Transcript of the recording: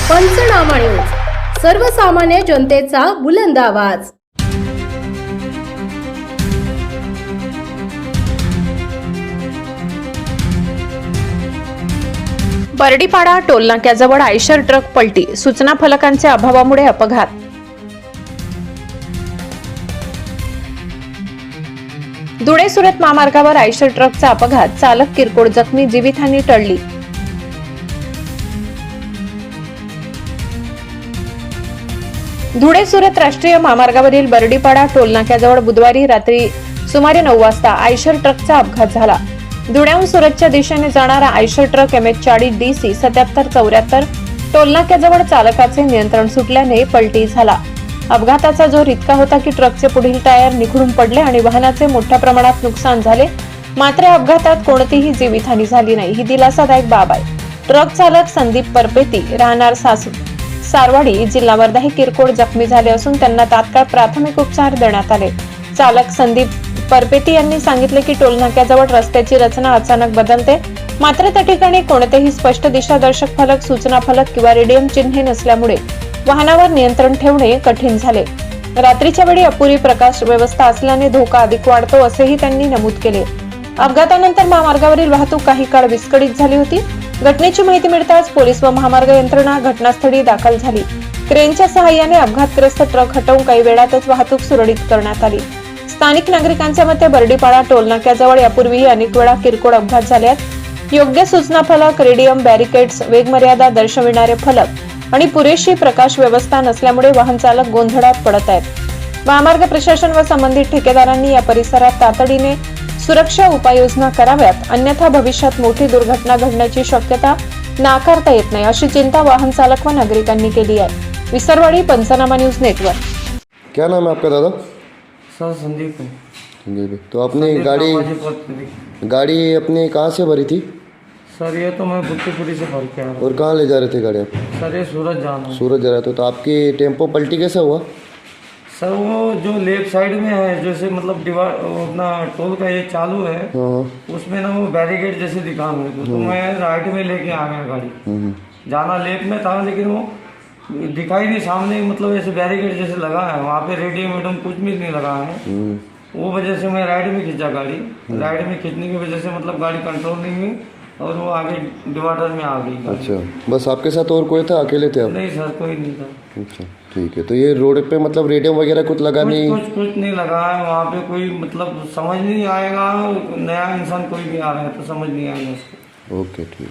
पंचनामा न्यूज, सर्वसामान्य जनतेचा बुलंद आवाज। बर्डीपाडा टोलनाक्याजवळ आयशर ट्रक पलटी, सूचना फलकांच्या अभावामुळे अपघात। धुळे सुरत महामार्गावर आयशर ट्रकचा अपघात, चालक किरकोळ जखमी, जीवितहानी टळली। धुळे सुरत राष्ट्रीय महामार्गावरील बर्डीपाडा टोलनाक्याजवळ बुधवारी रात्री सुमारे 9 वाजता आयशर ट्रकचा अपघात झाला। धुळ्याहून सुरतच्या दिशेने जाणारा आयशर ट्रक MH40 DC 7774 टोलनाक्याजवळ चालकाचे नियंत्रण सुटल्याने पलटी झाला। अपघाताचा जोर इतका होता की ट्रकचे पुढील टायर निखळून पडले आणि वाहनाचे मोठ्या प्रमाणात नुकसान झाले। मात्र या अपघातात कोणतीही जीवितहानी झाली नाही, ही दिलासादायक बाब आहे। ट्रक चालक संदीप परपेती राहणार सारवाडी जिल्हा वर्धा हे किरकोळ जखमी झाले असून त्यांना तात्काळ प्राथमिक उपचार देण्यात आले। चालक संदीप परपेती यांनी सांगितले की टोलनाक्याजवळ रस्त्याची रचना अचानक बदलते, मात्र त्या ठिकाणी कोणतेही स्पष्ट दिशादर्शक फलक, सूचना फलक किंवा रेडियम चिन्हे नसल्यामुळे वाहनावर नियंत्रण ठेवणे कठीण झाले। रात्रीच्या वेळी अपुरी प्रकाश व्यवस्था असल्याने धोका अधिक वाढतो असेही त्यांनी नमूद केले। अपघातानंतर महामार्गावरील वाहतूक काही काळ विस्कळीत झाली होती। घटनेची माहिती मिळताच पोलीस व महामार्ग यंत्रणा घटनास्थळी दाखल झाली। क्रेनच्या सहाय्याने अपघातग्रस्त ट्रक हटवून काही वेळातच वाहतूक सुरळीत करण्यात आली। स्थानिक नागरिकांच्या मते बर्डीपाडा टोलनाक्याजवळ यापूर्वीही अनेक वेळा किरकोळ अपघात झाले आहेत। योग्य सूचना फलक, रेडियम बॅरिकेड्स, वेगमर्यादा दर्शविणारे फलक आणि पुरेशी प्रकाश व्यवस्था नसल्यामुळे वाहन चालक गोंधळात पडत आहेत। महामार्ग प्रशासन व संबंधित ठेकेदारांनी या परिसरात तातडीने सुरक्षा उपाययोजना कराव्यात, अन्यथा भविष्यात मोठी दुर्घटना घडण्याची शक्यता नाकारता येत नाही, अशी चिंता वाहन चालक व नागरिकांनी केली आहे। विसरवाडी, पंचनामा न्यूज नेटवर्क। क्या नाम है आपका दादा? सर संदीप है। संदीप। तो अपनी गाड़ी अपनी कहाँ से भरी थी? सर ये तो मैं बुत्तीपुरी से भर के आ रहा और कहाँ ले जा रहे थे गाड़ी आप? सर ये सूरत जाना है। सूरत जा रहे थे, तो आपकी टेम्पो पलटी कैसे हुआ? सर वो जो लेफ्ट साइड में है, जैसे मतलब अपना टोल का ये चालू है, उसमें ना वो बैरिकेड जैसे दिखा मेरे को, तो मैं राइट में लेके आ गया गाड़ी। जाना लेफ्ट में था, लेकिन वो दिखाई नहीं सामने, मतलब ऐसे बैरिकेड जैसे लगा है, वहाँ पे रेडियम कुछ भी नहीं लगा है। वो वजह से मैं राइट में खींचा गाड़ी। राइट में खींचने की वजह से मतलब गाड़ी कंट्रोल नहीं हुई और वो आगे डिवाइडर में आ गई। अच्छा, बस आपके साथ और कोई था, अकेले थे आप? नहीं सर, कोई नहीं था। अच्छा ठीक है। तो ये रोड पे मतलब रेडियम वगैरह कुछ लगा नहीं? कुछ नहीं लगा है वहाँ पे, कोई मतलब समझ नहीं आएगा, नया इंसान कोई भी आ रहा है तो समझ नहीं आएगा उसको। ओके ठीक।